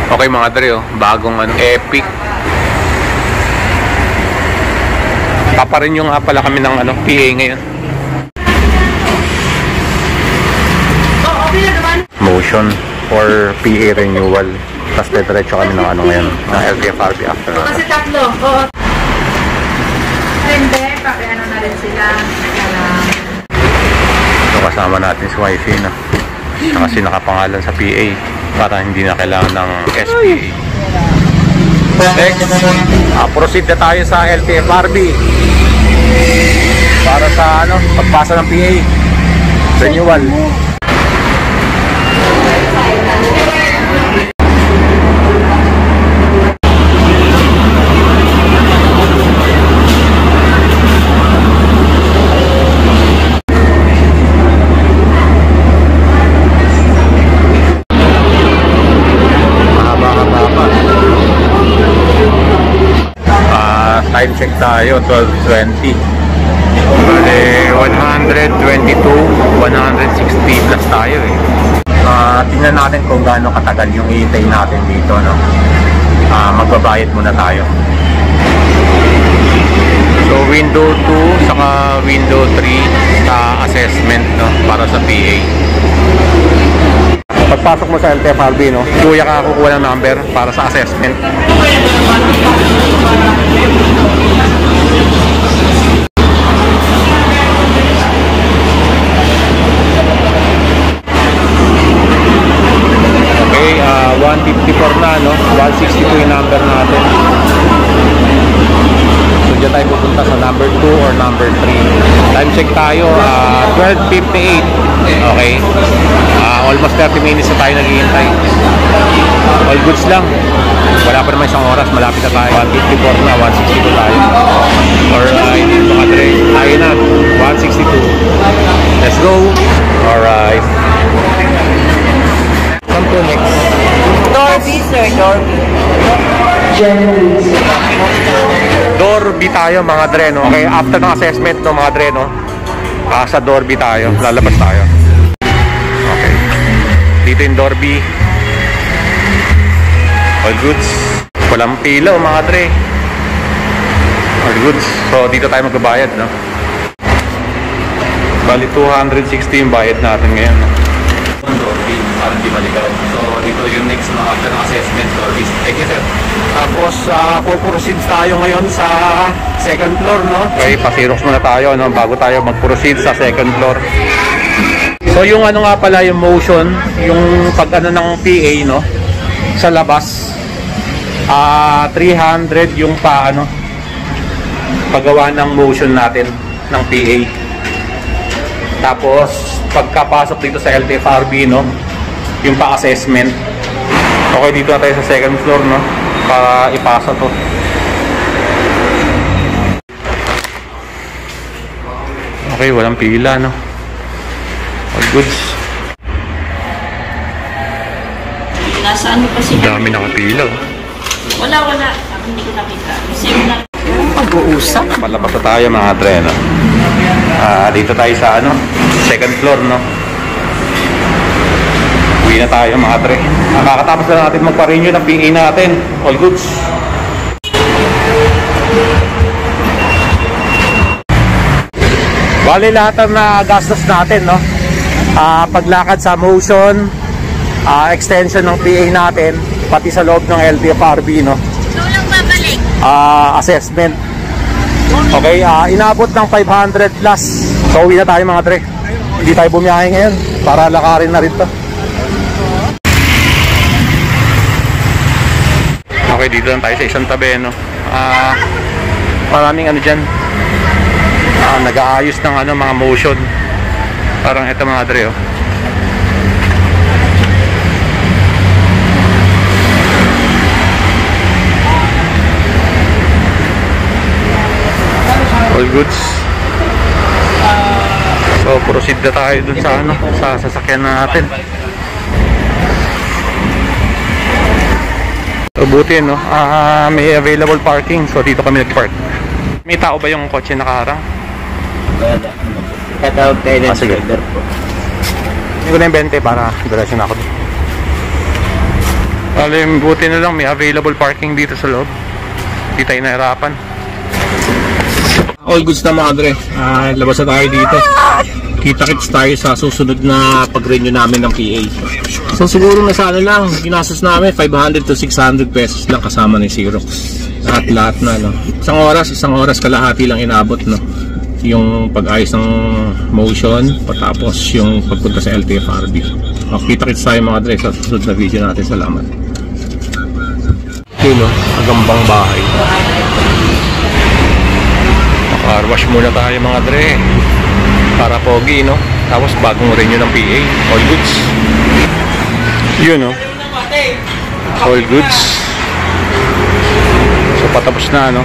Okay mga dre, oh, bagong Epic. Paparin yung nga pala kami ng PA ngayon. Motion for PA renewal. Tapos diretso kami ng ngayon, ng LTFRB after. Kasi tatlo. Oo. Hindi, pakiano na rin sila. So kasama natin si Wifi na. Kasi nakapangalan sa PA para hindi na kailangan ng SPA. Next, proceed na tayo sa LTFRB para sa pagpasa ng PA renewal. Time check tayo, 12:20. Bale, 122, 160 plus tayo eh. Tingnan natin kung gaano katagal yung i-hintay natin dito, no? Magbabayad muna tayo. So, window 2 saka window 3 sa assessment, no? Para sa PA. Pagpasok mo sa LTFRB, no? Kuya ka kukuha ng number para sa assessment. Okay, 154 na, no? 162 yung number natin. So dyan tayo pupunta sa number 2 or number 3. Time check tayo, 12:58. Okay, almost 30 minutes na tayo naghihintay. All goods lang. Wala pa naman isang oras, malapit na tayo. 154 na, 162 tayo. Alright, mga dre, tayo na, 162. Let's go. Alright. Come to next. Dorby, sir, Dorby. Dorby tayo mga dre, no? Okay, after ng assessment, no, mga dre, no? Sa Dorby tayo, lalabas tayo. Okay. Dito yung Dorby. All goods. Walang pila, mga dre. All goods. So dito tayo magbabayad, no? Bali 260 yung bayad natin ngayon, no? Dorby, parang di balikan. So dito yung next na after ng assessment, Dorby. Thank you, sir. Tapos puproceed tayo ngayon sa second floor, no? Okay, pasirox muna tayo, no? Bago tayo mag-proceed sa second floor. So yung nga pala yung motion, yung pag ng PA, no? Sa labas, 300 yung paggawa ng motion natin ng PA. Tapos pagkapasok dito sa LTFRB, no, yung pa-assessment. Okay, dito na tayo sa second floor, no, para ipasa to. Okay, walang pila, no. All goods. Nasa ano pa sila? Dami nakapila. Wala. Hindi ko nakita. Kasi na pag-uusap. Palabas na tayo mga dre, no? Dito tayo sa second floor, no? Uwi na tayo mga dre. Kakatapos na natin magpa-renew ng PA natin. All goods. Bali lahat na gastos natin, no? Paglakad sa motion, extension ng PA natin, pati sa loob ng LTFRB, no? Assessment. Okay, inabot ng 500 plus. So uwi na tayo mga dre. Hindi tayo bumiyahe ngayon para lakarin na rin to. Okay, dito lang tayo sa isang tabi, no? Maraming dyan, nag-aayos ng mga motion. Parang ito mga dre, oh. All goods. So proceed na tayo dun sa sa sasakyan natin. So buti, no, may available parking, so dito kami nag-park. May tao ba yung kotse nakaharang? Katawag tayo ng sige. driver po. Hindi ko na yung 20 para diretso na ako. Alam, buti na lang may available parking dito sa loob. Hindi tayo nahirapan. All goods na mga Dre. Labas na tayo dito. Kita-kits tayo sa susunod na pag-renew namin ng PA. So siguro na sa ano lang, ginastos namin 500 to 600 pesos lang kasama ng Xerox. Lahat na, no. Isang oras kalahati lang inabot, no. Yung pag-ayos ng motion, patapos yung pagpunta sa LTFRB. Kita-kits tayo mga Dre sa susunod na video natin. Salamat. Ito, no, magandang bahay. Car-wash muna tayo mga Dre para pogi, no. Tapos bagong renew ng PA. All goods. Yun, no. All goods. So patapos na, no.